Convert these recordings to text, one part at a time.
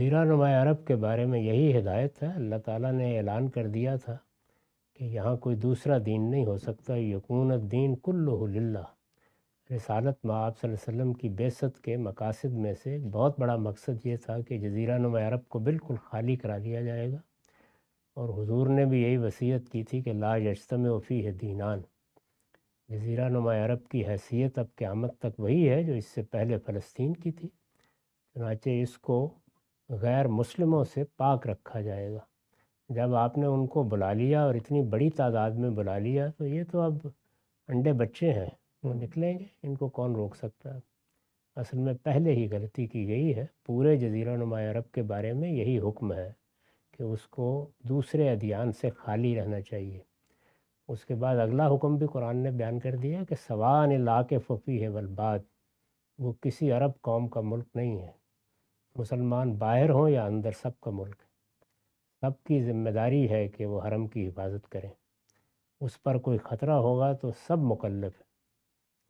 جزیرہ نما عرب کے بارے میں یہی ہدایت ہے۔ اللہ تعالیٰ نے اعلان کر دیا تھا کہ یہاں کوئی دوسرا دین نہیں ہو سکتا، یکون الدین کلہ للہ۔ رسالت میں آپ صلی اللہ علیہ وسلم کی بعثت کے مقاصد میں سے ایک بہت بڑا مقصد یہ تھا کہ جزیرہ نما عرب کو بالکل خالی کرا دیا جائے گا، اور حضور نے بھی یہی وصیت کی تھی کہ لا یجتمع فیہ دینان۔ جزیرہ نما عرب کی حیثیت اب قیامت تک وہی ہے جو اس سے پہلے فلسطین کی تھی، چنانچہ اس کو غیر مسلموں سے پاک رکھا جائے گا۔ جب آپ نے ان کو بلا لیا اور اتنی بڑی تعداد میں بلا لیا تو یہ تو اب انڈے بچے ہیں، وہ نکلیں گے، ان کو کون روک سکتا ہے؟ اصل میں پہلے ہی غلطی کی گئی ہے۔ پورے جزیرہ نما عرب کے بارے میں یہی حکم ہے کہ اس کو دوسرے ادیان سے خالی رہنا چاہیے۔ اس کے بعد اگلا حکم بھی قرآن نے بیان کر دیا کہ سواء العاکف فیہ والباد، وہ کسی عرب قوم کا ملک نہیں ہے، مسلمان باہر ہوں یا اندر، سب کا ملک ہے۔ سب کی ذمہ داری ہے کہ وہ حرم کی حفاظت کریں۔ اس پر کوئی خطرہ ہوگا تو سب مکلف ہے،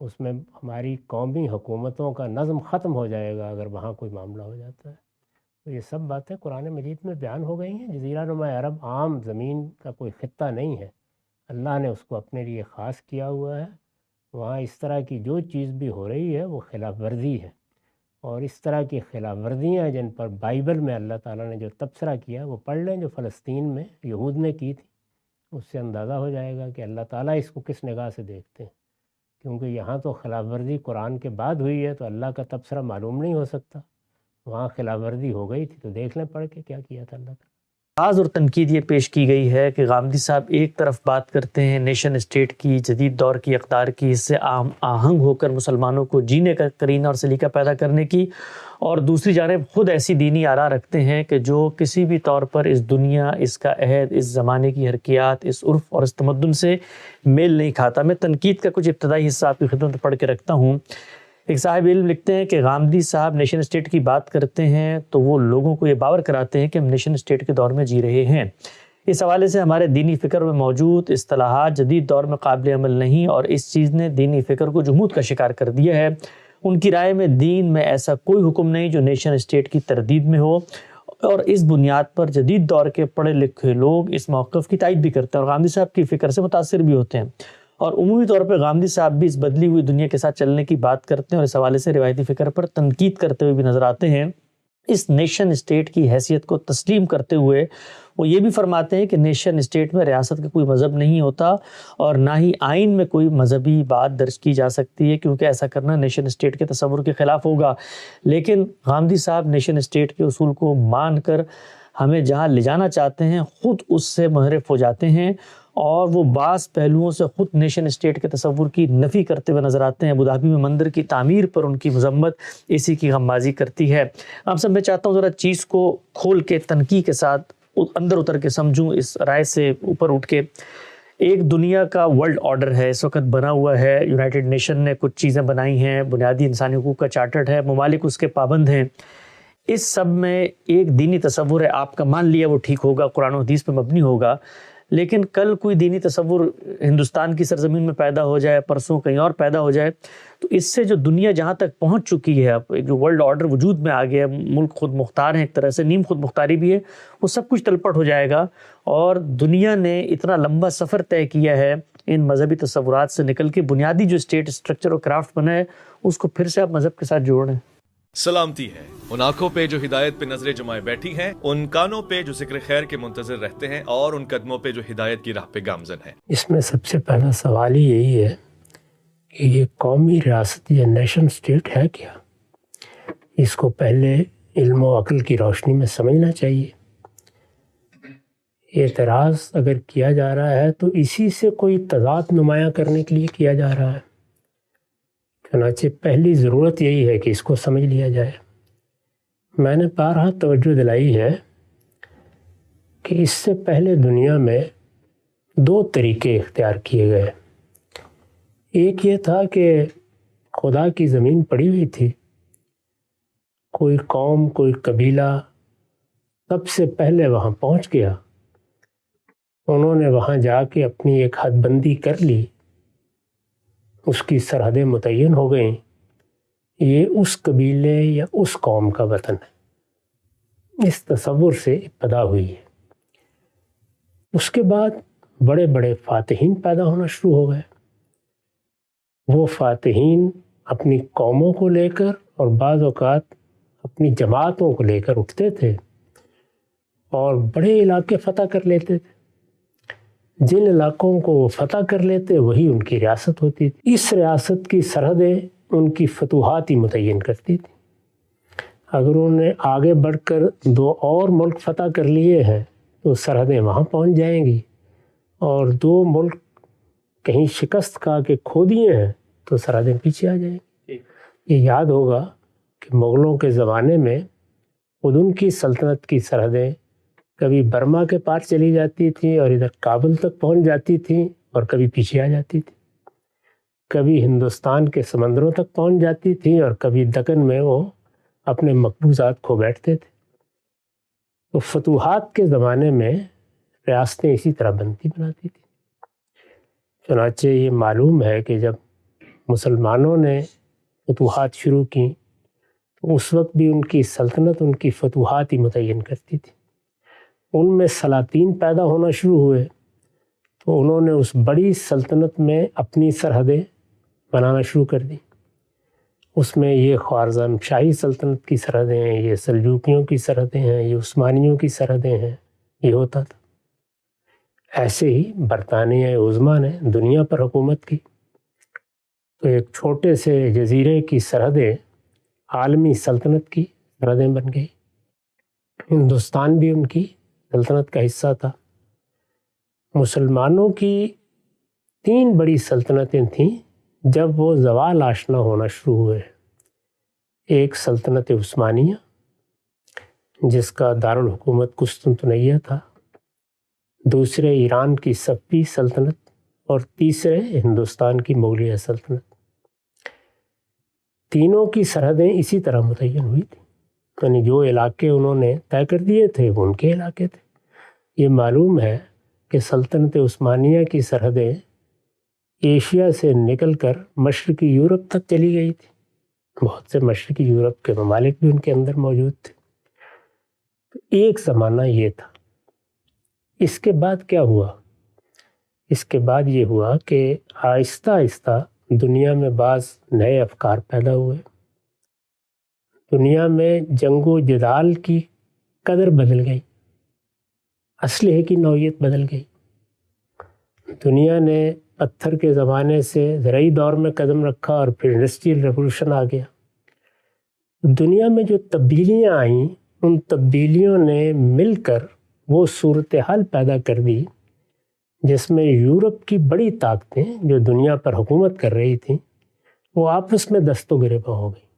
اس میں ہماری قومی حکومتوں کا نظم ختم ہو جائے گا اگر وہاں کوئی معاملہ ہو جاتا ہے۔ تو یہ سب باتیں قرآن مجید میں بیان ہو گئی ہیں۔ جزیرہ نما عرب عام زمین کا کوئی خطہ نہیں ہے، اللہ نے اس کو اپنے لیے خاص کیا ہوا ہے۔ وہاں اس طرح کی جو چیز بھی ہو رہی ہے وہ خلاف ورزی ہے، اور اس طرح کی خلاف ورزیاں جن پر بائبل میں اللہ تعالیٰ نے جو تبصرہ کیا وہ پڑھ لیں، جو فلسطین میں یہود نے کی تھی، اس سے اندازہ ہو جائے گا کہ اللہ تعالیٰ اس کو کس نگاہ سے دیکھتے ہیں۔ کیونکہ یہاں تو خلاف ورزی قرآن کے بعد ہوئی ہے تو اللہ کا تبصرہ معلوم نہیں ہو سکتا، وہاں خلاف ورزی ہو گئی تھی تو دیکھ لیں پڑھ کے کیا کیا تھا اللہ تعالیٰ۔ اعتراض اور تنقید یہ پیش کی گئی ہے کہ غامدی صاحب ایک طرف بات کرتے ہیں نیشن اسٹیٹ کی، جدید دور کی اقدار کی، اس سے آہنگ ہو کر مسلمانوں کو جینے کا قرینہ اور سلیقہ پیدا کرنے کی، اور دوسری جانب خود ایسی دینی آراء رکھتے ہیں کہ جو کسی بھی طور پر اس دنیا، اس کا عہد، اس زمانے کی حرکیات، اس عرف اور اس تمدن سے میل نہیں کھاتا۔ میں تنقید کا کچھ ابتدائی حصہ آپ کی خدمت میں پڑھ کے رکھتا ہوں۔ ایک صاحب علم لکھتے ہیں کہ غامدی صاحب نیشن اسٹیٹ کی بات کرتے ہیں تو وہ لوگوں کو یہ باور کراتے ہیں کہ ہم نیشن اسٹیٹ کے دور میں جی رہے ہیں۔ اس حوالے سے ہمارے دینی فکر میں موجود اصطلاحات جدید دور میں قابل عمل نہیں، اور اس چیز نے دینی فکر کو جمود کا شکار کر دیا ہے۔ ان کی رائے میں دین میں ایسا کوئی حکم نہیں جو نیشن اسٹیٹ کی تردید میں ہو، اور اس بنیاد پر جدید دور کے پڑھے لکھے لوگ اس موقف کی تائید بھی کرتے ہیں اور غامدی صاحب کی فکر سے متاثر بھی ہوتے ہیں، اور عمومی طور پہ غامدی صاحب بھی اس بدلی ہوئی دنیا کے ساتھ چلنے کی بات کرتے ہیں اور اس حوالے سے روایتی فکر پر تنقید کرتے ہوئے بھی نظر آتے ہیں۔ اس نیشن اسٹیٹ کی حیثیت کو تسلیم کرتے ہوئے وہ یہ بھی فرماتے ہیں کہ نیشن اسٹیٹ میں ریاست کا کوئی مذہب نہیں ہوتا، اور نہ ہی آئین میں کوئی مذہبی بات درج کی جا سکتی ہے، کیونکہ ایسا کرنا نیشن اسٹیٹ کے تصور کے خلاف ہوگا۔ لیکن غامدی صاحب نیشن اسٹیٹ کے اصول کو مان کر ہمیں جہاں لے جانا چاہتے ہیں خود اس سے منحرف ہو جاتے ہیں، اور وہ بعض پہلوؤں سے خود نیشن اسٹیٹ کے تصور کی نفی کرتے ہوئے نظر آتے ہیں۔ ابوظہبی میں مندر کی تعمیر پر ان کی مذمت اسی کی غمازی کرتی ہے۔ اب سب میں چاہتا ہوں ذرا چیز کو کھول کے تنقید کے ساتھ اندر اتر کے سمجھوں، اس رائے سے اوپر اٹھ کے۔ ایک دنیا کا ورلڈ آرڈر ہے اس وقت بنا ہوا ہے، یونائٹڈ نیشن نے کچھ چیزیں بنائی ہیں، بنیادی انسانی حقوق کا چارٹر ہے، ممالک اس کے پابند ہیں۔ اس سب میں ایک دینی تصور ہے، آپ کا مان لیا وہ ٹھیک ہوگا، قرآن و حدیث پہ مبنی ہوگا، لیکن کل کوئی دینی تصور ہندوستان کی سرزمین میں پیدا ہو جائے، پرسوں کہیں اور پیدا ہو جائے، تو اس سے جو دنیا جہاں تک پہنچ چکی ہے، اب ایک جو ورلڈ آرڈر وجود میں آ گیا ہے، ملک خود مختار ہیں، ایک طرح سے نیم خود مختاری بھی ہے، وہ سب کچھ تلپٹ ہو جائے گا۔ اور دنیا نے اتنا لمبا سفر طے کیا ہے ان مذہبی تصورات سے نکل کے، بنیادی جو اسٹیٹ اسٹرکچر اور کرافٹ بنا ہے اس کو پھر سے آپ مذہب کے ساتھ جوڑ رہے ہیں۔ سلامتی ہے ان آنکھوں پہ جو ہدایت پہ نظریں جمائے بیٹھی ہیں، ان کانوں پہ جو ذکر خیر کے منتظر رہتے ہیں، اور ان قدموں پہ جو ہدایت کی راہ پہ گامزن ہیں۔ اس میں سب سے پہلا سوال ہی یہی ہے کہ یہ قومی ریاست یا نیشن اسٹیٹ ہے کیا؟ اس کو پہلے علم و عقل کی روشنی میں سمجھنا چاہیے۔ اعتراض اگر کیا جا رہا ہے تو اسی سے کوئی تضاد نمایاں کرنے کے لیے کیا جا رہا ہے، چنانچہ پہلی ضرورت یہی ہے کہ اس کو سمجھ لیا جائے۔ میں نے بارہا توجہ دلائی ہے کہ اس سے پہلے دنیا میں دو طریقے اختیار کیے گئے۔ ایک یہ تھا کہ خدا کی زمین پڑی ہوئی تھی، کوئی قوم، کوئی قبیلہ سب سے پہلے وہاں پہنچ گیا، انہوں نے وہاں جا کے اپنی ایک حد بندی کر لی، اس کی سرحدیں متعین ہو گئیں، یہ اس قبیلے یا اس قوم کا وطن ہے۔ اس تصور سے ابتدا ہوئی ہے۔ اس کے بعد بڑے بڑے فاتحین پیدا ہونا شروع ہو گئے۔ وہ فاتحین اپنی قوموں کو لے کر اور بعض اوقات اپنی جماعتوں کو لے کر اٹھتے تھے اور بڑے علاقے فتح کر لیتے تھے۔ جن علاقوں کو وہ فتح کر لیتے وہی ان کی ریاست ہوتی تھی۔ اس ریاست کی سرحدیں ان کی فتوحات ہی متعین کرتی تھی۔ اگر انہوں نے آگے بڑھ کر 2 اور ملک فتح کر لیے ہیں تو سرحدیں وہاں پہنچ جائیں گی، اور 2 ملک کہیں شکست کھا کے کھو دیے ہیں تو سرحدیں پیچھے آ جائیں گی۔ یہ یاد ہوگا کہ مغلوں کے زمانے میں خود ان کی سلطنت کی سرحدیں کبھی برما کے پار چلی جاتی تھیں اور ادھر کابل تک پہنچ جاتی تھیں، اور کبھی پیچھے آ جاتی تھیں، کبھی ہندوستان کے سمندروں تک پہنچ جاتی تھیں، اور کبھی دکن میں وہ اپنے مقبوضات کھو بیٹھتے تھے۔ تو فتوحات کے زمانے میں ریاستیں اسی طرح بناتی تھیں۔ چنانچہ یہ معلوم ہے کہ جب مسلمانوں نے فتوحات شروع کی تو اس وقت بھی ان کی سلطنت ان کی فتوحات ہی متعین کرتی تھی۔ ان میں سلاطین پیدا ہونا شروع ہوئے تو انہوں نے اس بڑی سلطنت میں اپنی سرحدیں بنانا شروع کر دی۔ اس میں یہ خوارزم شاہی سلطنت کی سرحدیں ہیں، یہ سلجوقیوں کی سرحدیں ہیں، یہ عثمانیوں کی سرحدیں ہیں، یہ ہوتا تھا۔ ایسے ہی برطانیہ عظمیٰ نے دنیا پر حکومت کی تو ایک چھوٹے سے جزیرے کی سرحدیں عالمی سلطنت کی سرحدیں بن گئی۔ ہندوستان بھی ان کی سلطنت کا حصہ تھا۔ مسلمانوں کی 3 بڑی سلطنتیں تھیں جب وہ زوال آشنا ہونا شروع ہوئے۔ ایک سلطنت عثمانیہ جس کا دارالحکومت قسطنطنیہ تھا، دوسرے ایران کی صفوی سلطنت، اور تیسرے ہندوستان کی مغلیہ سلطنت۔ تینوں کی سرحدیں اسی طرح متعین ہوئی تھیں، یعنی جو علاقے انہوں نے طے کر دیے تھے وہ ان کے علاقے تھے۔ یہ معلوم ہے کہ سلطنت عثمانیہ کی سرحدیں ایشیا سے نکل کر مشرقی یورپ تک چلی گئی تھی۔ بہت سے مشرقی یورپ کے ممالک بھی ان کے اندر موجود تھے۔ تو ایک زمانہ یہ تھا۔ اس کے بعد کیا ہوا؟ اس کے بعد یہ ہوا کہ آہستہ آہستہ دنیا میں بعض نئے افکار پیدا ہوئے۔ دنیا میں جنگ و جدال کی قدر بدل گئی، اسلحے کی نوعیت بدل گئی۔ دنیا نے پتھر کے زمانے سے زرعی دور میں قدم رکھا اور پھر انڈسٹریل ریولوشن آ گیا۔ دنیا میں جو تبدیلیاں آئیں ان تبدیلیوں نے مل کر وہ صورتحال پیدا کر دی جس میں یورپ کی بڑی طاقتیں جو دنیا پر حکومت کر رہی تھیں وہ آپس میں دست و گریباں ہو گئی۔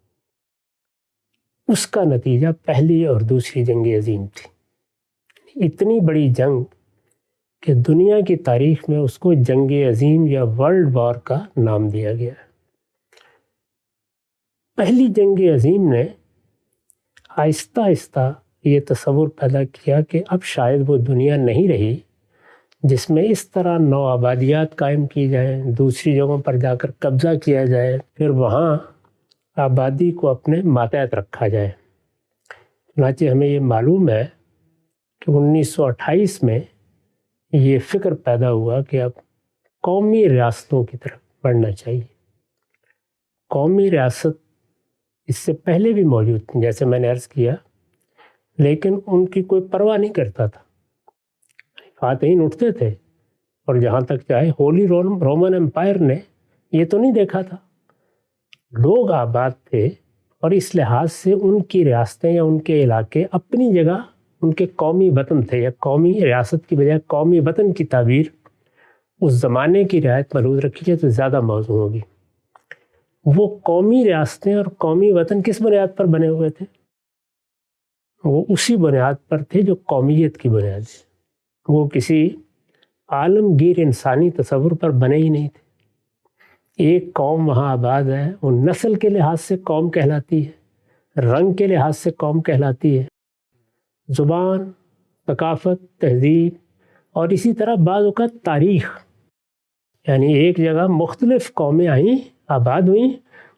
اس کا نتیجہ پہلی اور دوسری جنگ عظیم تھی۔ اتنی بڑی جنگ کہ دنیا کی تاریخ میں اس کو جنگ عظیم یا ورلڈ وار کا نام دیا گیا ہے۔ پہلی جنگ عظیم نے آہستہ آہستہ یہ تصور پیدا کیا کہ اب شاید وہ دنیا نہیں رہی جس میں اس طرح نو آبادیات قائم کی جائیں، دوسری جگہوں پر جا کر قبضہ کیا جائے، پھر وہاں آبادی کو اپنے ماتحت رکھا جائے۔ چنانچہ ہمیں یہ معلوم ہے کہ 1928 میں یہ فکر پیدا ہوا کہ اب قومی ریاستوں کی طرف بڑھنا چاہیے۔ قومی ریاست اس سے پہلے بھی موجود تھی جیسے میں نے عرض کیا، لیکن ان کی کوئی پرواہ نہیں کرتا تھا۔ فاتحین اٹھتے تھے اور جہاں تک چاہے ہولی رومن امپائر نے یہ تو نہیں دیکھا تھا۔ لوگ آباد تھے اور اس لحاظ سے ان کی ریاستیں یا ان کے علاقے اپنی جگہ ان کے قومی وطن تھے، یا قومی ریاست کی بجائے قومی وطن کی تعبیر اس زمانے کی رعایت ملحوظ رکھی جائے تو زیادہ موزوں ہوگی۔ وہ قومی ریاستیں اور قومی وطن کس بنیاد پر بنے ہوئے تھے؟ وہ اسی بنیاد پر تھے جو قومیت کی بنیاد ہے۔ وہ کسی عالمگیر انسانی تصور پر بنے ہی نہیں تھے۔ ایک قوم وہاں آباد ہے، وہ نسل کے لحاظ سے قوم کہلاتی ہے، رنگ کے لحاظ سے قوم کہلاتی ہے، زبان، ثقافت، تہذیب اور اسی طرح بعض اوقات تاریخ، یعنی ایک جگہ مختلف قومیں آئیں، آباد ہوئیں،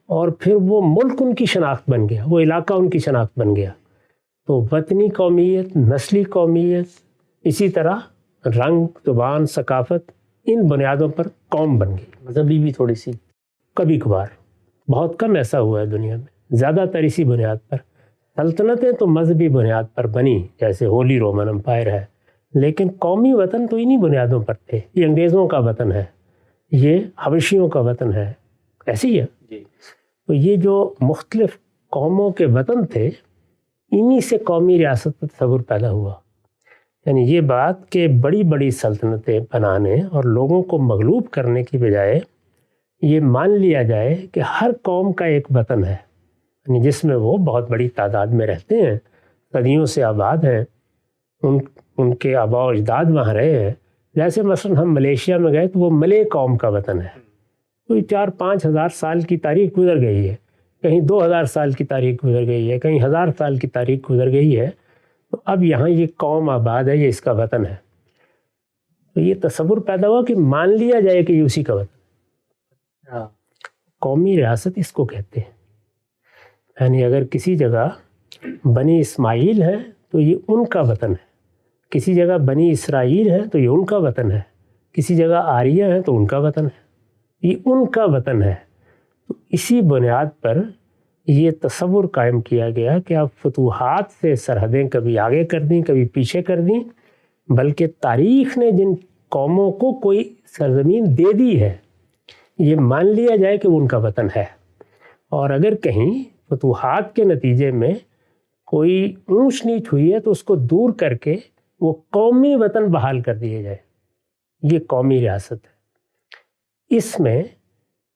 اور پھر وہ ملک ان کی شناخت بن گیا، وہ علاقہ ان کی شناخت بن گیا۔ تو وطنی قومیت، نسلی قومیت، اسی طرح رنگ، زبان، ثقافت، ان بنیادوں پر قوم بن گئی. مذہبی بھی تھوڑی سی کبھی کبھار، بہت کم ایسا ہوا ہے دنیا میں، زیادہ تر اسی بنیاد پر. سلطنتیں تو مذہبی بنیاد پر بنی، جیسے ہولی رومن امپائر ہے، لیکن قومی وطن تو انہی بنیادوں پر تھے. یہ انگریزوں کا وطن ہے، یہ حبشیوں کا وطن ہے، ایسی ہے. تو یہ جو مختلف قوموں کے وطن تھے، انہی سے قومی ریاست کا تصور پیدا ہوا. یعنی یہ بات کہ بڑی بڑی سلطنتیں بنانے اور لوگوں کو مغلوب کرنے کی بجائے یہ مان لیا جائے کہ ہر قوم کا ایک وطن ہے، یعنی جس میں وہ بہت بڑی تعداد میں رہتے ہیں، صدیوں سے آباد ہیں، ان کے آباء و اجداد وہاں رہے ہیں. جیسے مثلا ہم ملیشیا میں گئے تو وہ ملے قوم کا وطن ہے، کوئی 4-5 ہزار سال کی تاریخ گزر گئی ہے، کہیں 2000 سال کی تاریخ گزر گئی ہے، کہیں 1000 سال کی تاریخ گزر گئی ہے. تو اب یہاں یہ قوم آباد ہے، یہ اس کا وطن ہے. تو یہ تصور پیدا ہوا کہ مان لیا جائے کہ یہ اسی کا وطن. قومی ریاست اس کو کہتے ہیں. یعنی اگر کسی جگہ بنی اسماعیل ہے تو یہ ان کا وطن ہے، کسی جگہ بنی اسرائیل ہے تو یہ ان کا وطن ہے، کسی جگہ آریہ ہے تو ان کا وطن ہے، یہ ان کا وطن ہے. تو اسی بنیاد پر یہ تصور قائم کیا گیا کہ اب فتوحات سے سرحدیں کبھی آگے کر دیں، کبھی پیچھے کر دیں، بلکہ تاریخ نے جن قوموں کو کوئی سرزمین دے دی ہے، یہ مان لیا جائے کہ وہ ان کا وطن ہے. اور اگر کہیں فتوحات کے نتیجے میں کوئی اونچ نیچ ہوئی ہے تو اس کو دور کر کے وہ قومی وطن بحال کر دیا جائے. یہ قومی ریاست ہے. اس میں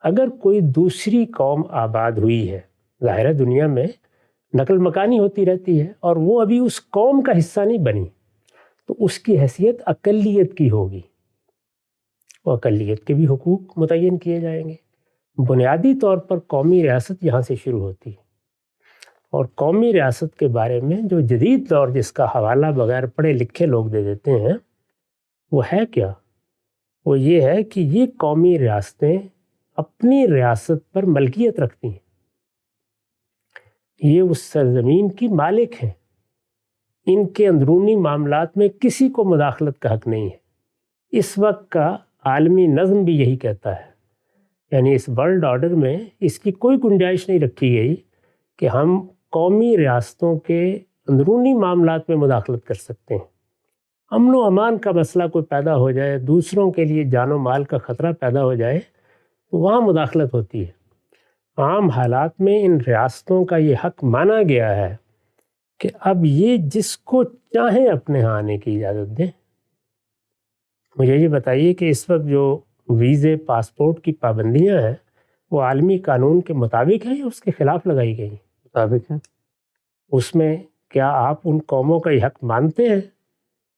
اگر کوئی دوسری قوم آباد ہوئی ہے، ظاہر ہے دنیا میں نقل مکانی ہوتی رہتی ہے، اور وہ ابھی اس قوم کا حصہ نہیں بنی، تو اس کی حیثیت اقلیت کی ہوگی، وہ اقلیت کے بھی حقوق متعین کیے جائیں گے. بنیادی طور پر قومی ریاست یہاں سے شروع ہوتی ہے. اور قومی ریاست کے بارے میں جو جدید دور جس کا حوالہ بغیر پڑھے لکھے لوگ دے دیتے ہیں، وہ ہے کیا؟ وہ یہ ہے کہ یہ قومی ریاستیں اپنی ریاست پر ملکیت رکھتی ہیں، یہ اس سرزمین کی مالک ہیں، ان کے اندرونی معاملات میں کسی کو مداخلت کا حق نہیں ہے. اس وقت کا عالمی نظم بھی یہی کہتا ہے. یعنی اس ورلڈ آرڈر میں اس کی کوئی گنجائش نہیں رکھی گئی کہ ہم قومی ریاستوں کے اندرونی معاملات میں مداخلت کر سکتے ہیں. امن و امان کا مسئلہ کوئی پیدا ہو جائے، دوسروں کے لیے جان و مال کا خطرہ پیدا ہو جائے تو وہاں مداخلت ہوتی ہے. عام حالات میں ان ریاستوں کا یہ حق مانا گیا ہے کہ اب یہ جس کو چاہیں اپنے ہاں آنے کی اجازت دیں. مجھے یہ بتائیے کہ اس وقت جو ویزے، پاسپورٹ کی پابندیاں ہیں، وہ عالمی قانون کے مطابق ہیں یا اس کے خلاف لگائی گئی ہیں؟ مطابق ہیں. اس میں کیا آپ ان قوموں کا یہ حق مانتے ہیں؟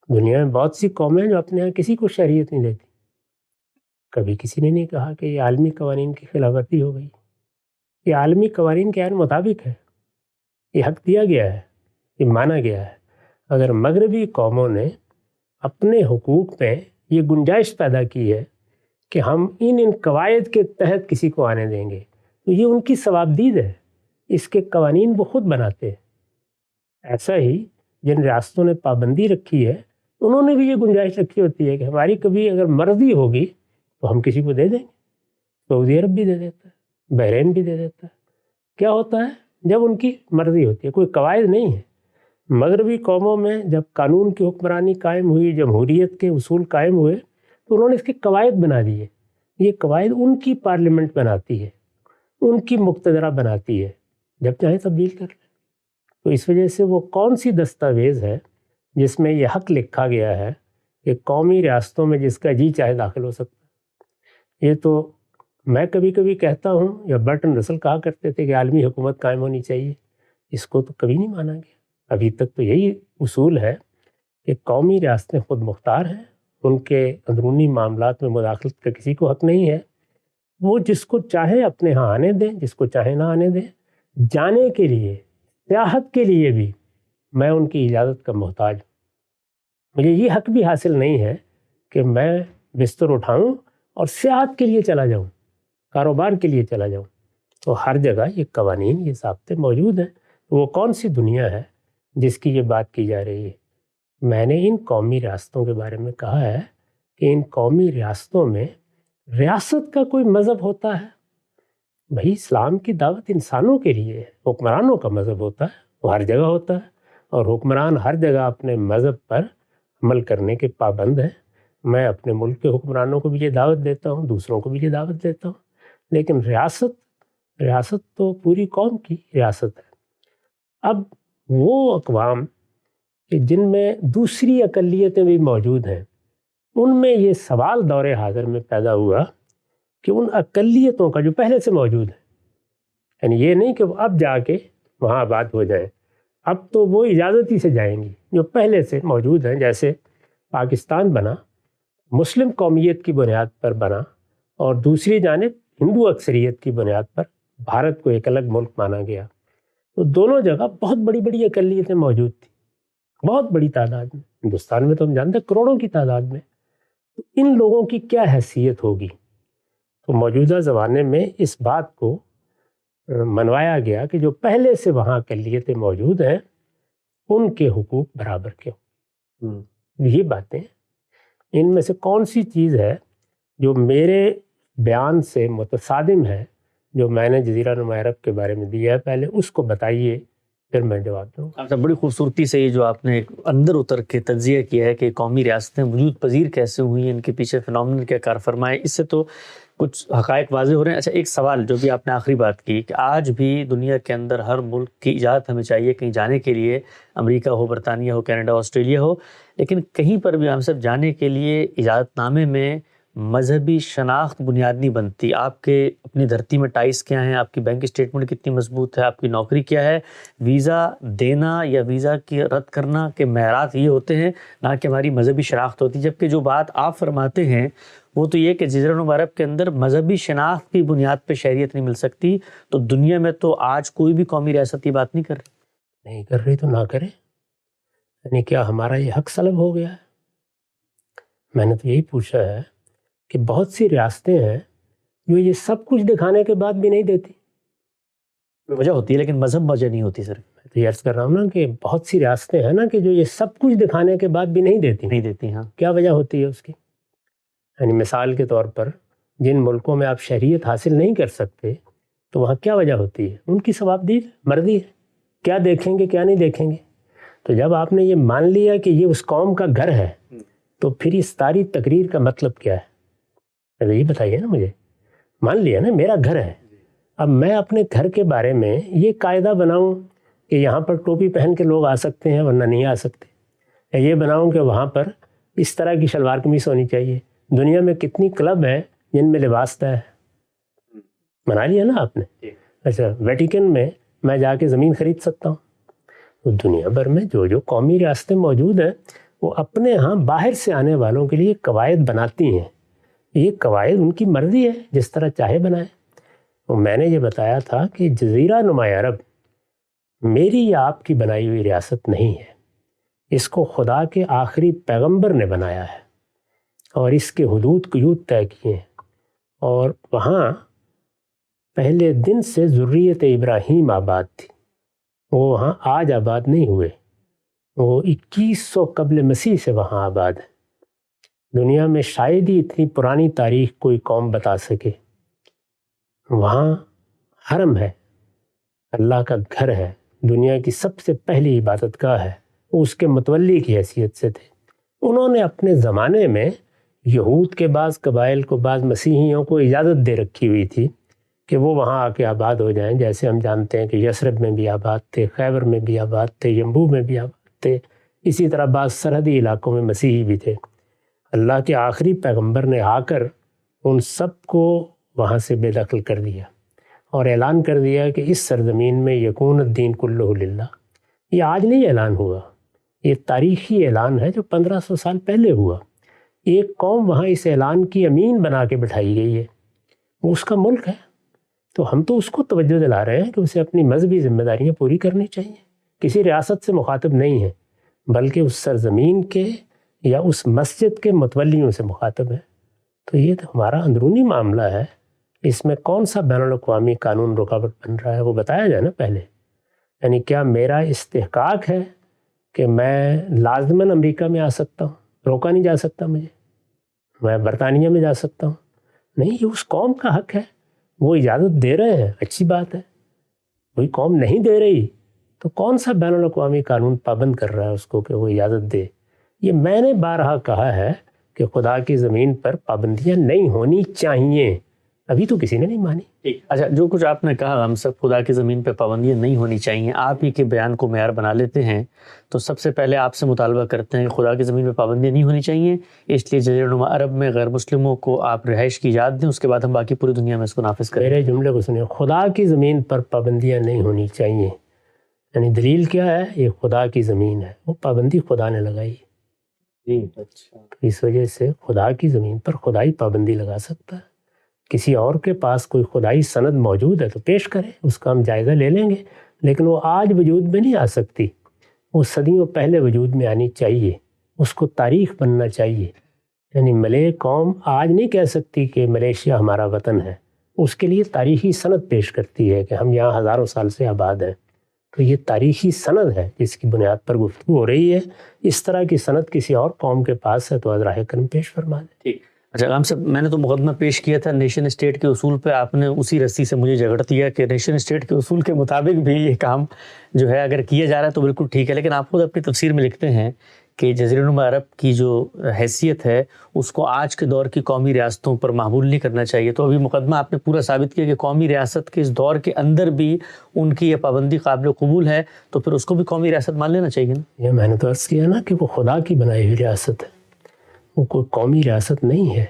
دنیا میں بہت سی قومیں جو اپنے یہاں کسی کو شہریت نہیں دیتی. کبھی کسی نے نہیں کہا کہ یہ عالمی قوانین کی خلاف ورزی ہو گئی. یہ عالمی قوانین کے مطابق ہے، یہ حق دیا گیا ہے، یہ مانا گیا ہے. اگر مغربی قوموں نے اپنے حقوق میں یہ گنجائش پیدا کی ہے کہ ہم ان قواعد کے تحت کسی کو آنے دیں گے، تو یہ ان کی ثوابدید ہے، اس کے قوانین وہ خود بناتے ہیں. ایسا ہی جن ریاستوں نے پابندی رکھی ہے، انہوں نے بھی یہ گنجائش رکھی ہوتی ہے کہ ہماری کبھی اگر مرضی ہوگی تو ہم کسی کو دے دیں گے. سعودی عرب بھی دے دیتا ہے، بحرین بھی دے دیتا ہے. کیا ہوتا ہے جب ان کی مرضی ہوتی ہے، کوئی قواعد نہیں ہے. مغربی قوموں میں جب قانون کی حکمرانی قائم ہوئی، جمہوریت کے اصول قائم ہوئے، تو انہوں نے اس کے قواعد بنا دیے. یہ قواعد ان کی پارلیمنٹ بناتی ہے، ان کی مقتدرہ بناتی ہے، جب چاہیں تبدیل کر لیں. تو اس وجہ سے وہ کون سی دستاویز ہے جس میں یہ حق لکھا گیا ہے کہ قومی ریاستوں میں جس کا جی چاہے داخل ہو سکتا ہے؟ یہ تو میں کبھی کبھی کہتا ہوں، یا برٹن رسل کہا کرتے تھے کہ عالمی حکومت قائم ہونی چاہیے. اس کو تو کبھی نہیں مانا گیا. ابھی تک تو یہی اصول ہے کہ قومی ریاستیں خود مختار ہیں، ان کے اندرونی معاملات میں مداخلت کا کسی کو حق نہیں ہے. وہ جس کو چاہیں اپنے ہاں آنے دیں، جس کو چاہیں نہ آنے دیں. جانے کے لیے، سیاحت کے لیے بھی میں ان کی اجازت کا محتاج ہوں. مجھے یہ حق بھی حاصل نہیں ہے کہ میں بستر اٹھاؤں اور سیاحت کے لیے چلا جاؤں، کاروبار کے لیے چلا جاؤں. تو ہر جگہ یہ قوانین، یہ ضابطے موجود ہیں. وہ کون سی دنیا ہے جس کی یہ بات کی جا رہی ہے. میں نے ان قومی ریاستوں کے بارے میں کہا ہے کہ ان قومی ریاستوں میں ریاست کا کوئی مذہب ہوتا ہے؟ بھائی اسلام کی دعوت انسانوں کے لیے ہے، حکمرانوں کا مذہب ہوتا ہے، وہ ہر جگہ ہوتا ہے، اور حکمران ہر جگہ اپنے مذہب پر عمل کرنے کے پابند ہیں. میں اپنے ملک کے حکمرانوں کو بھی یہ دعوت دیتا ہوں، دوسروں کو بھی یہ دعوت دیتا ہوں. لیکن ریاست تو پوری قوم کی ریاست ہے. اب وہ اقوام کہ جن میں دوسری اقلیتیں بھی موجود ہیں، ان میں یہ سوال دور حاضر میں پیدا ہوا کہ ان اقلیتوں کا جو پہلے سے موجود ہے، یعنی یہ نہیں کہ وہ اب جا کے وہاں آباد ہو جائیں، اب تو وہ اجازت ہی سے جائیں گی، جو پہلے سے موجود ہیں. جیسے پاکستان بنا مسلم قومیت کی بنیاد پر بنا، اور دوسری جانب ہندو اکثریت کی بنیاد پر بھارت کو ایک الگ ملک مانا گیا. تو دونوں جگہ بہت بڑی بڑی اقلیتیں موجود تھیں، بہت بڑی تعداد میں. ہندوستان میں تو ہم جانتے ہیں کروڑوں کی تعداد میں. تو ان لوگوں کی کیا حیثیت ہوگی؟ تو موجودہ زمانے میں اس بات کو منوایا گیا کہ جو پہلے سے وہاں اقلیتیں موجود ہیں ان کے حقوق برابر کے ہوں. یہ باتیں ان میں سے کون سی چیز ہے جو میرے بیان سے متصادم ہے جو میں نے جزیرہ نما عرب کے بارے میں دیا ہے؟ پہلے اس کو بتائیے، پھر میں جواب دوں. آپ نے بڑی خوبصورتی سے یہ جو آپ نے اندر اتر کے تجزیہ کیا ہے کہ قومی ریاستیں وجود پذیر کیسے ہوئی، ان کے پیچھے فنومنن کیا کار فرمائے، اس سے تو کچھ حقائق واضح ہو رہے ہیں. اچھا، ایک سوال جو بھی آپ نے آخری بات کی کہ آج بھی دنیا کے اندر ہر ملک کی اجازت ہمیں چاہیے کہیں جانے کے لیے، امریکہ ہو، برطانیہ ہو، کینیڈا، آسٹریلیا ہو، لیکن کہیں پر بھی ہم سب جانے کے لیے اجازت نامے میں مذہبی شناخت بنیاد نہیں بنتی. آپ کے اپنی دھرتی میں ٹائز کیا ہیں، آپ کی بینک اسٹیٹمنٹ کتنی مضبوط ہے، آپ کی نوکری کیا ہے، ویزا دینا یا ویزا کی رد کرنا کے معیارات یہ ہوتے ہیں، نہ کہ ہماری مذہبی شناخت ہوتی. جبکہ جو بات آپ فرماتے ہیں وہ تو یہ کہ جزیرہ نما عرب کے اندر مذہبی شناخت کی بنیاد پہ شہریت نہیں مل سکتی. تو دنیا میں تو آج کوئی بھی قومی ریاست یہ بات نہیں کر رہی تو نہ کرے. یعنی کیا ہمارا یہ حق سلب ہو گیا ہے؟ میں نے تو یہی پوچھا ہے کہ بہت سی ریاستیں ہیں جو یہ سب کچھ دکھانے کے بعد بھی نہیں دیتی. وجہ ہوتی ہے لیکن مذہب وجہ نہیں ہوتی. سر میں تو یہ عرض کر رہا ہوں نا کہ بہت سی ریاستیں ہیں نا کہ جو یہ سب کچھ دکھانے کے بعد بھی نہیں دیتی. ہاں. کیا وجہ ہوتی ہے اس کی؟ یعنی مثال کے طور پر جن ملکوں میں آپ شہریت حاصل نہیں کر سکتے تو وہاں کیا وجہ ہوتی ہے؟ ان کی ثوابدید مرضی ہے، کیا دیکھیں گے کیا نہیں دیکھیں گے. تو جب آپ نے یہ مان لیا کہ یہ اس قوم کا گھر ہے تو پھر اس ساری تقریر کا مطلب کیا ہے؟ یہ بتائیے نا مجھے. مان لیا نا میرا گھر ہے، اب میں اپنے گھر کے بارے میں یہ قاعدہ بناؤں کہ یہاں پر ٹوپی پہن کے لوگ آ سکتے ہیں ورنہ نہیں آ سکتے، یا یہ بناؤں کہ وہاں پر اس طرح کی شلوار قمیص ہونی چاہیے. دنیا میں کتنی کلب ہیں جن میں لباس طے ہے، بنا لیا نا آپ نے. اچھا، ویٹیکن میں جا کے زمین خرید سکتا ہوں. تو دنیا بھر میں جو قومی ریاستیں موجود ہیں وہ اپنے ہاں باہر سے آنے والوں کے لیے قواعد بناتی ہیں. یہ قواعد ان کی مرضی ہے، جس طرح چاہے بنائیں. تو میں نے یہ بتایا تھا کہ جزیرہ نما عرب میری یا آپ کی بنائی ہوئی ریاست نہیں ہے. اس کو خدا کے آخری پیغمبر نے بنایا ہے اور اس کے حدود قیود طے کیے ہیں. اور وہاں پہلے دن سے ذریت ابراہیم آباد تھی. وہ وہاں آج آباد نہیں ہوئے، وہ 2100 قبل مسیح سے وہاں آباد ہے. دنیا میں شاید ہی اتنی پرانی تاریخ کوئی قوم بتا سکے. وہاں حرم ہے، اللہ کا گھر ہے، دنیا کی سب سے پہلی عبادت گاہ ہے. وہ اس کے متولی کی حیثیت سے تھے. انہوں نے اپنے زمانے میں یہود کے بعض قبائل کو، بعض مسیحیوں کو اجازت دے رکھی ہوئی تھی کہ وہ وہاں آ کے آباد ہو جائیں. جیسے ہم جانتے ہیں کہ یثرب میں بھی آباد تھے، خیبر میں بھی آباد تھے، ینبوع میں بھی آباد تھے. اسی طرح بعض سرحدی علاقوں میں مسیحی بھی تھے. اللہ کے آخری پیغمبر نے آ کر ان سب کو وہاں سے بے دخل کر دیا اور اعلان کر دیا کہ اس سرزمین میں یکون الدین کلہ للہ. یہ آج نہیں اعلان ہوا، یہ تاریخی اعلان ہے جو 1500 سال پہلے ہوا. ایک قوم وہاں اس اعلان کی امین بنا کے بٹھائی گئی ہے، وہ اس کا ملک ہے. تو ہم تو اس کو توجہ دلا رہے ہیں کہ اسے اپنی مذہبی ذمہ داریاں پوری کرنی چاہیے. کسی ریاست سے مخاطب نہیں ہے، بلکہ اس سرزمین کے یا اس مسجد کے متولیوں سے مخاطب ہے. تو یہ تو ہمارا اندرونی معاملہ ہے، اس میں کون سا بین الاقوامی قانون رکاوٹ بن رہا ہے وہ بتایا جائے نا پہلے. یعنی کیا میرا استحقاق ہے کہ میں لازماً امریکہ میں آ سکتا ہوں، روکا نہیں جا سکتا مجھے، میں برطانیہ میں جا سکتا ہوں، نہیں، یہ اس قوم کا حق ہے، وہ اجازت دے رہے ہیں، اچھی بات ہے۔ کوئی قوم نہیں دے رہی تو کون سا بین الاقوامی قانون پابند کر رہا ہے اس کو کہ وہ اجازت دے؟ یہ میں نے بارہا کہا ہے کہ خدا کی زمین پر پابندیاں نہیں ہونی چاہیے، ابھی تو کسی نے نہیں مانی۔ اچھا، جو کچھ آپ نے کہا ہم سب خدا کی زمین پہ پابندیاں نہیں ہونی چاہیے، آپ ہی کے بیان کو معیار بنا لیتے ہیں، تو سب سے پہلے آپ سے مطالبہ کرتے ہیں کہ خدا کی زمین پہ پابندیاں نہیں ہونی چاہیے، اس لیے جزیرہ نما عرب میں غیر مسلموں کو آپ رہائش کی اجازت دیں، اس کے بعد ہم باقی پوری دنیا میں اس کو نافذ کریں۔ میرے جملے کو سنیں، خدا کی زمین پر پابندیاں نہیں ہونی چاہیے، یعنی دلیل کیا ہے؟ یہ خدا کی زمین ہے، وہ پابندی خدا نے لگائی، اچھا، اس وجہ سے خدا کی زمین پر خدائی پابندی لگا سکتا ہے۔ کسی اور کے پاس کوئی خدائی سند موجود ہے تو پیش کرے، اس کا ہم جائزہ لے لیں گے، لیکن وہ آج وجود میں نہیں آ سکتی، وہ صدیوں پہلے وجود میں آنی چاہیے، اس کو تاریخ بننا چاہیے۔ یعنی ملے قوم آج نہیں کہہ سکتی کہ ملیشیا ہمارا وطن ہے، اس کے لیے تاریخی سند پیش کرتی ہے کہ ہم یہاں ہزاروں سال سے آباد ہیں، تو یہ تاریخی سند ہے جس کی بنیاد پر گفتگو ہو رہی ہے۔ اس طرح کی سند کسی اور قوم کے پاس ہے تو ازراہ کرم پیش فرما دیں۔ ٹھیک۔ اچھا غلام صاحب، میں نے تو مقدمہ پیش کیا تھا نیشن اسٹیٹ کے اصول پہ، آپ نے اسی رسی سے مجھے جھگڑ دیا کہ نیشن اسٹیٹ کے اصول کے مطابق بھی یہ کام جو ہے اگر کیا جا رہا ہے تو بالکل ٹھیک ہے، لیکن آپ خود اپنی تفسیر میں لکھتے ہیں کہ جزیرہ نما عرب کی جو حیثیت ہے اس کو آج کے دور کی قومی ریاستوں پر محمول نہیں کرنا چاہیے، تو ابھی مقدمہ آپ نے پورا ثابت کیا کہ قومی ریاست کے اس دور کے اندر بھی ان کی یہ پابندی قابل قبول ہے، تو پھر اس کو بھی قومی ریاست مان لینا چاہیے نا؟ یہ میں نے تو عرض کیا نا کہ وہ خدا کی بنائی ہوئی ریاست ہے، وہ کوئی قومی ریاست نہیں ہے،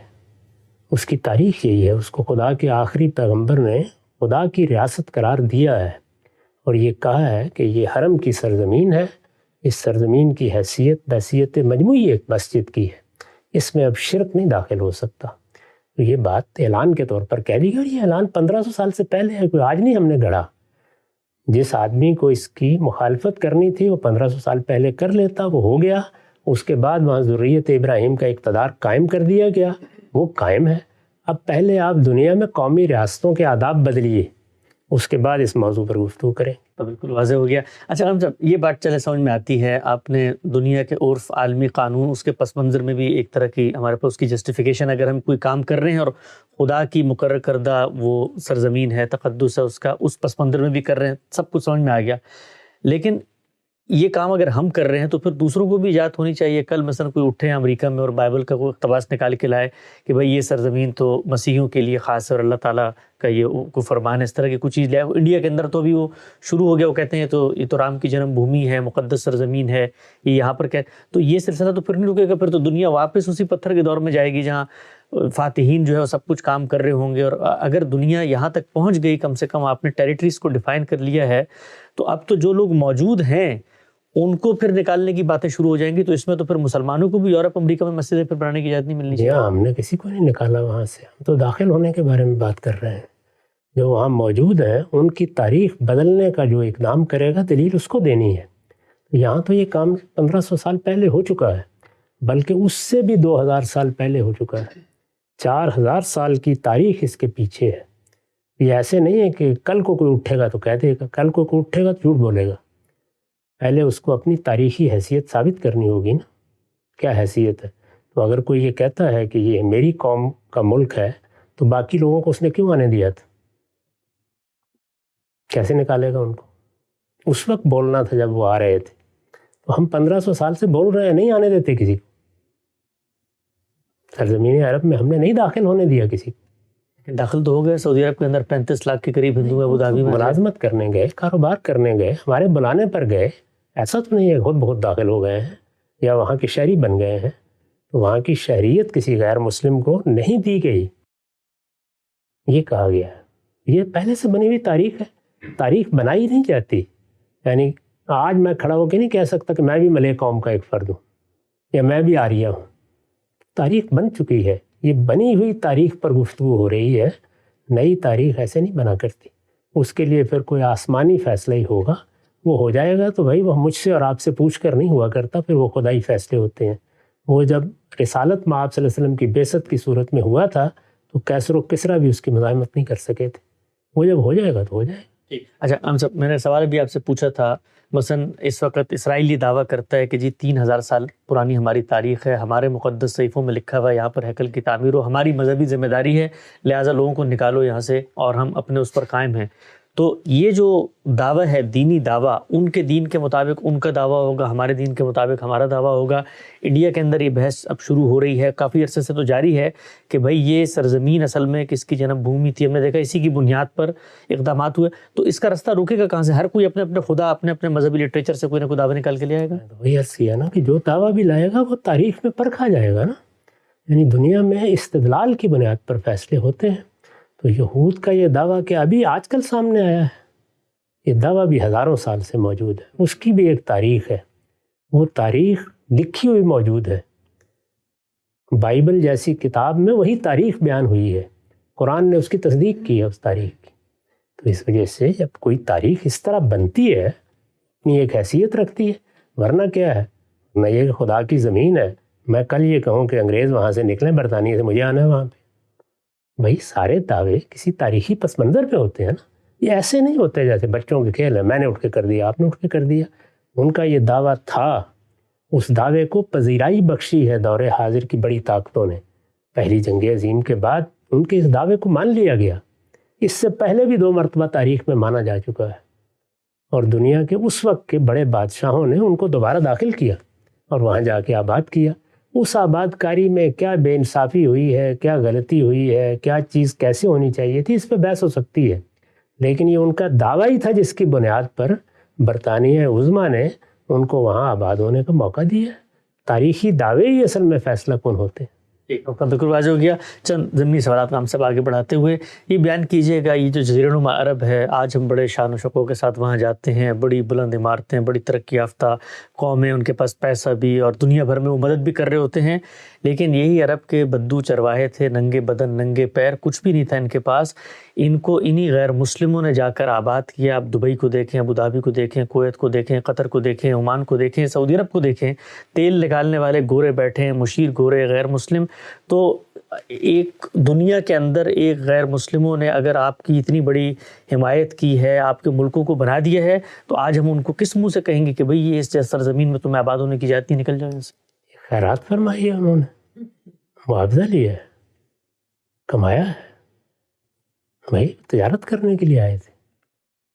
اس کی تاریخ یہی ہے، اس کو خدا کے آخری پیغمبر نے خدا کی ریاست قرار دیا ہے، اور یہ کہا ہے کہ یہ حرم کی سرزمین ہے، اس سرزمین کی حیثیت بحیثیت مجموعی ایک مسجد کی ہے، اس میں اب شرک نہیں داخل ہو سکتا۔ تو یہ بات اعلان کے طور پر کہہ دی گئی، اور یہ اعلان 1500 سال سے پہلے ہے، کوئی آج نہیں ہم نے گڑھا۔ جس آدمی کو اس کی مخالفت کرنی تھی وہ 1500 سال پہلے کر لیتا، وہ ہو گیا، اس کے بعد وہاں ذریت ابراہیم کا اقتدار قائم کر دیا گیا، وہ قائم ہے۔ اب پہلے آپ دنیا میں قومی ریاستوں کے آداب بدلیے، اس کے بعد اس موضوع پر گفتگو کریں۔ تو بالکل واضح ہو گیا۔ اچھا غلام صاحب، یہ بات چلے سمجھ میں آتی ہے، آپ نے دنیا کے عرف، عالمی قانون، اس کے پس منظر میں بھی ایک طرح کی ہمارے پاس اس کی جسٹیفیکیشن، اگر ہم کوئی کام کر رہے ہیں اور خدا کی مقرر کردہ وہ سرزمین ہے، تقدس ہے اس کا، اس پس منظر میں بھی کر رہے ہیں، سب کچھ سمجھ میں آ گیا، لیکن یہ کام اگر ہم کر رہے ہیں تو پھر دوسروں کو بھی اجازت ہونی چاہیے۔ کل مثلا کوئی اٹھے امریکہ میں اور بائبل کا کوئی اقتباس نکال کے لائے کہ بھائی یہ سرزمین تو مسیحیوں کے لیے خاص ہے اور اللہ تعالیٰ کا یہ کو فرمان ہے، اس طرح کی کچھ چیز لے آئے۔ انڈیا کے اندر تو بھی وہ شروع ہو گیا، وہ کہتے ہیں یہ تو رام کی جنم بھومی ہے، مقدس سرزمین ہے، یہ یہاں پر کیا، تو یہ سلسلہ تو پھر نہیں رکے گا، پھر تو دنیا واپس اسی پتھر کے دور میں جائے گی جہاں فاتحین جو ہے وہ سب کچھ کام کر رہے ہوں گے۔ اور اگر دنیا یہاں تک پہنچ گئی، کم سے کم آپ نے ٹیریٹریز کو ڈیفائن کر لیا ہے، تو اب تو جو لوگ موجود ہیں ان کو پھر نکالنے کی باتیں شروع ہو جائیں گی، تو اس میں تو پھر مسلمانوں کو بھی یورپ امریکہ میں مسجدیں پھر بنانے کی اجازت نہیں ملنی چاہیے۔ ہم نے کسی کو نہیں نکالا وہاں سے، ہم تو داخل ہونے کے بارے میں بات کر رہے ہیں۔ جو وہاں موجود ہیں ان کی تاریخ بدلنے کا جو اقدام کرے گا دلیل اس کو دینی ہے۔ یہاں تو یہ کام 1500 سال پہلے ہو چکا ہے، بلکہ اس سے بھی 2000 سال پہلے ہو چکا ہے، 4000 سال کی تاریخ اس کے پیچھے ہے۔ یہ ایسے نہیں ہے کہ کل کو کوئی اٹھے گا تو کہہ دے گا، کل کو کوئی اٹھے گا تو جھوٹ بولے گا، پہلے اس کو اپنی تاریخی حیثیت ثابت کرنی ہوگی نا، کیا حیثیت ہے۔ تو اگر کوئی یہ کہتا ہے کہ یہ میری قوم کا ملک ہے تو باقی لوگوں کو اس نے کیوں آنے دیا تھا؟ کیسے نکالے گا ان کو؟ اس وقت بولنا تھا جب وہ آ رہے تھے، تو ہم 1500 سال سے بول رہے ہیں، نہیں آنے دیتے کسی کو، سرزمین عرب میں ہم نے نہیں داخل ہونے دیا کسی کو۔ داخل تو ہو گئے، سعودی عرب کے اندر 35 لاکھ کے قریب ہندو ابو دھابی میں ملازمت کرنے گئے، کاروبار کرنے گئے، ہمارے بلانے پر گئے، ایسا تو نہیں ہے خود بہت داخل ہو گئے ہیں یا وہاں کے شہری بن گئے ہیں، تو وہاں کی شہریت کسی غیر مسلم کو نہیں دی گئی، یہ کہا گیا ہے۔ یہ پہلے سے بنی ہوئی تاریخ ہے، تاریخ بنائی نہیں جاتی۔ یعنی آج میں کھڑا ہو کے نہیں کہہ سکتا کہ میں بھی ملے قوم کا ایک فرد ہوں یا میں بھی آریہ ہوں، تاریخ بن چکی ہے، یہ بنی ہوئی تاریخ پر گفتگو ہو رہی ہے، نئی تاریخ ایسے نہیں بنا کرتی۔ اس کے لیے پھر کوئی آسمانی فیصلہ ہی ہوگا، وہ ہو جائے گا تو بھائی وہ مجھ سے اور آپ سے پوچھ کر نہیں ہوا کرتا، پھر وہ خدائی فیصلے ہوتے ہیں۔ وہ جب رسالت مآب صلی اللہ علیہ وسلم کی بعثت کی صورت میں ہوا تھا تو کیسر و کسریٰ بھی اس کی مزاحمت نہیں کر سکے تھے، وہ جب ہو جائے گا تو ہو جائے گا۔ اچھا ہم سب میں نے سوال بھی آپ سے پوچھا تھا، مثلا اس وقت اسرائیل یہ دعویٰ کرتا ہے کہ جی 3000 سال پرانی ہماری تاریخ ہے، ہمارے مقدس صحیفوں میں لکھا ہوا ہے یہاں پر ہیکل کی تعمیر ہو، ہماری مذہبی ذمہ داری ہے، لہٰذا لوگوں کو نکالو یہاں سے اور ہم اپنے اس پر قائم ہیں۔ تو یہ جو دعویٰ ہے دینی دعویٰ، ان کے دین کے مطابق ان کا دعویٰ ہوگا، ہمارے دین کے مطابق ہمارا دعویٰ ہوگا۔ انڈیا کے اندر یہ بحث اب شروع ہو رہی ہے، کافی عرصے سے تو جاری ہے کہ بھائی یہ سرزمین اصل میں کس کی جنم بھومی تھی، ہم نے دیکھا اسی کی بنیاد پر اقدامات ہوئے، تو اس کا رستہ روکے گا کہاں سے؟ ہر کوئی اپنے اپنے خدا، اپنے اپنے مذہبی لٹریچر سے کوئی نہ کوئی دعویٰ نکال کے لے آئے گا۔ وہی عرض کیا نا کہ جو دعویٰ بھی لائے گا وہ تاریخ میں پرکھا جائے گا نا، یعنی دنیا میں استدلال کی بنیاد پر فیصلے ہوتے ہیں۔ تو یہود کا یہ دعویٰ کہ ابھی آج کل سامنے آیا ہے، یہ دعویٰ بھی ہزاروں سال سے موجود ہے، اس کی بھی ایک تاریخ ہے، وہ تاریخ لکھی ہوئی موجود ہے، بائبل جیسی کتاب میں وہی تاریخ بیان ہوئی ہے، قرآن نے اس کی تصدیق کی ہے اس تاریخ کی۔ تو اس وجہ سے جب کوئی تاریخ اس طرح بنتی ہے، اپنی ایک حیثیت رکھتی ہے، ورنہ کیا ہے، نہ یہ کہ خدا کی زمین ہے، میں کل یہ کہوں کہ انگریز وہاں سے نکلیں برطانیہ سے، مجھے آنا ہے وہاں پہ۔ بھائی سارے دعوے کسی تاریخی پس منظر پہ ہوتے ہیں نا، یہ ایسے نہیں ہوتے جیسے بچوں کے کھیل ہیں، میں نے اٹھ کے کر دیا، آپ نے اٹھ کے کر دیا۔ ان کا یہ دعویٰ تھا، اس دعوے کو پذیرائی بخشی ہے دور حاضر کی بڑی طاقتوں نے۔ پہلی جنگ عظیم کے بعد ان کے اس دعوے کو مان لیا گیا، اس سے پہلے بھی 2 مرتبہ تاریخ میں مانا جا چکا ہے، اور دنیا کے اس وقت کے بڑے بادشاہوں نے ان کو دوبارہ داخل کیا اور وہاں جا کے آباد کیا۔ اس آباد کاری میں کیا بے انصافی ہوئی ہے، کیا غلطی ہوئی ہے، کیا چیز کیسے ہونی چاہیے تھی، اس پہ بحث ہو سکتی ہے، لیکن یہ ان کا دعویٰ ہی تھا جس کی بنیاد پر برطانیہ عظمیٰ نے ان کو وہاں آباد ہونے کا موقع دیا۔ تاریخی دعوے ہی اصل میں فیصلہ کن ہوتے ہیں۔ بالکل واضح ہو گیا۔ چند ضمنی سوالات کا ہم سب آگے بڑھاتے ہوئے یہ بیان کیجیے گا، یہ جو جزیرہ نما عرب ہے، آج ہم بڑے شان و شوق کے ساتھ وہاں جاتے ہیں، بڑی بلند عمارتیں، بڑی ترقی یافتہ قومیں، ان کے پاس پیسہ بھی اور دنیا بھر میں وہ مدد بھی کر رہے ہوتے ہیں، لیکن یہی عرب کے بدو چرواہے تھے، ننگے بدن ننگے پیر، کچھ بھی نہیں تھا ان کے پاس، ان کو انہی غیر مسلموں نے جا کر آباد کیا۔ آپ دبئی کو دیکھیں، ابوظہبی کو دیکھیں، کویت کو دیکھیں، قطر کو دیکھیں، عمان کو دیکھیں، سعودی عرب کو دیکھیں، تیل نکالنے والے گورے بیٹھے ہیں، مشیر گورے غیر مسلم۔ تو ایک دنیا کے اندر ایک غیر مسلموں نے اگر آپ کی اتنی بڑی حمایت کی ہے، آپ کے ملکوں کو بنا دیا ہے، تو آج ہم ان کو کس منہ سے کہیں گے کہ بھئی یہ اس سرزمین میں تمہیں آباد ہونے کی اجازت نہیں، نکل جائیں سے؟ خیرات فرمائی ہے، انہوں نے معاوضہ لیا ہے، کمایا ہے، بھائی تجارت کرنے کے لیے آئے تھے،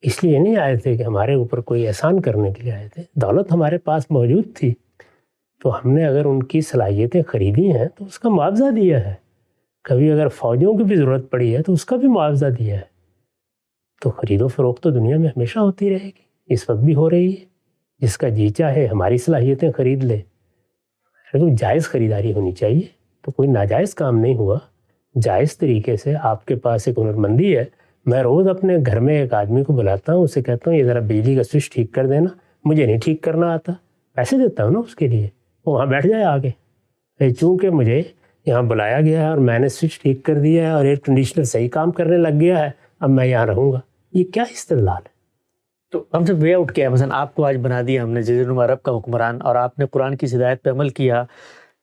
اس لیے نہیں آئے تھے کہ ہمارے اوپر کوئی احسان کرنے کے لیے آئے تھے۔ دولت ہمارے پاس موجود تھی تو ہم نے اگر ان کی صلاحیتیں خریدی ہیں تو اس کا معاوضہ دیا ہے، کبھی اگر فوجوں کی بھی ضرورت پڑی ہے تو اس کا بھی معاوضہ دیا ہے۔ تو خرید و فروخت تو دنیا میں ہمیشہ ہوتی رہے گی، اس وقت بھی ہو رہی ہے، جس کا جی چاہے ہماری صلاحیتیں خرید لے، تو جائز خریداری ہونی چاہیے، تو کوئی ناجائز کام نہیں ہوا، جائز طریقے سے۔ آپ کے پاس ایک ہنرمندی ہے، میں روز اپنے گھر میں ایک آدمی کو بلاتا ہوں، اسے کہتا ہوں یہ ذرا بجلی کا سوئچ ٹھیک کر دینا، مجھے نہیں ٹھیک کرنا آتا، پیسے دیتا ہوں نا اس کے لیے، وہ وہاں بیٹھ جائے آگے۔ چونکہ مجھے یہاں بلایا گیا ہے اور میں نے سوئچ ٹھیک کر دیا ہے اور ایئر کنڈیشنر صحیح کام کرنے لگ گیا ہے، اب میں یہاں رہوں گا، یہ کیا استدلال ہے؟ تو ہم سے وے آؤٹ کیا ہے، مثلا آپ کو آج بنا دیا ہم نے جزیرہ نما عرب کا حکمران، اور آپ نے قرآن کی ہدایت پہ عمل کیا۔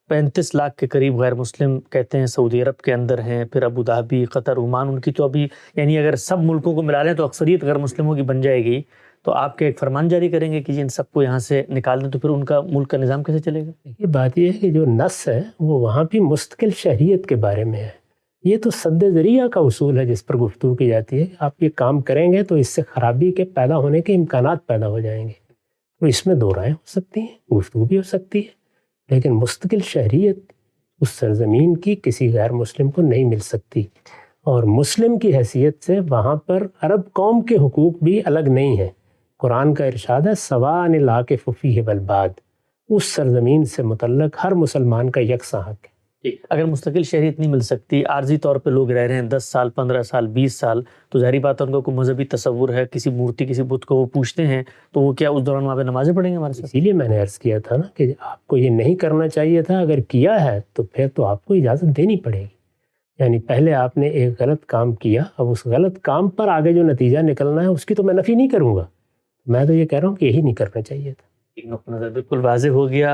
35 لاکھ کے قریب غیر مسلم کہتے ہیں سعودی عرب کے اندر ہیں، پھر ابوظہبی، قطر، عمان، ان کی تو ابھی یعنی اگر سب ملکوں کو ملا لیں تو اکثریت غیر مسلموں کی بن جائے گی، تو آپ کے ایک فرمان جاری کریں گے کہ ان سب کو یہاں سے نکال دیں، تو پھر ان کا ملک کا نظام کیسے چلے گا؟ یہ بات یہ ہے کہ جو نص ہے وہ وہاں بھی مستقل شہریت کے بارے میں ہے، یہ تو سد ذریعہ کا اصول ہے جس پر گفتگو کی جاتی ہے کہ آپ یہ کام کریں گے تو اس سے خرابی کے پیدا ہونے کے امکانات پیدا ہو جائیں گے، تو اس میں 2 رائے ہو سکتی ہیں، گفتگو بھی ہو سکتی ہے، لیکن مستقل شہریت اس سرزمین کی کسی غیر مسلم کو نہیں مل سکتی، اور مسلم کی حیثیت سے وہاں پر عرب قوم کے حقوق بھی الگ نہیں ہیں۔ قرآن کا ارشاد ہے سواء العاکف فیہ والباد، اس سرزمین سے متعلق ہر مسلمان کا یکساں حق ہے۔ اگر مستقل شہریت نہیں مل سکتی، عارضی طور پہ لوگ رہ رہے ہیں 10 سال، 15 سال، 20 سال، تو ظاہری بات ہے ان کو کوئی مذہبی تصور ہے، کسی مورتی، کسی بت کو وہ پوچھتے ہیں، تو وہ کیا اس دوران وہاں پہ نمازیں پڑھیں گے ہمارے ساتھ؟ اسی لیے میں نے عرض کیا تھا نا کہ آپ کو یہ نہیں کرنا چاہیے تھا، اگر کیا ہے تو پھر تو آپ کو اجازت دینی پڑے گی، یعنی پہلے آپ نے ایک غلط کام کیا، اب اس غلط کام پر آگے جو نتیجہ نکلنا ہے اس کی تو میں نفی نہیں کروں گا، میں تو یہ کہہ رہا ہوں کہ یہی نہیں کرنا چاہیے تھا۔ ایک نقطہ نظر بالکل واضح ہو گیا۔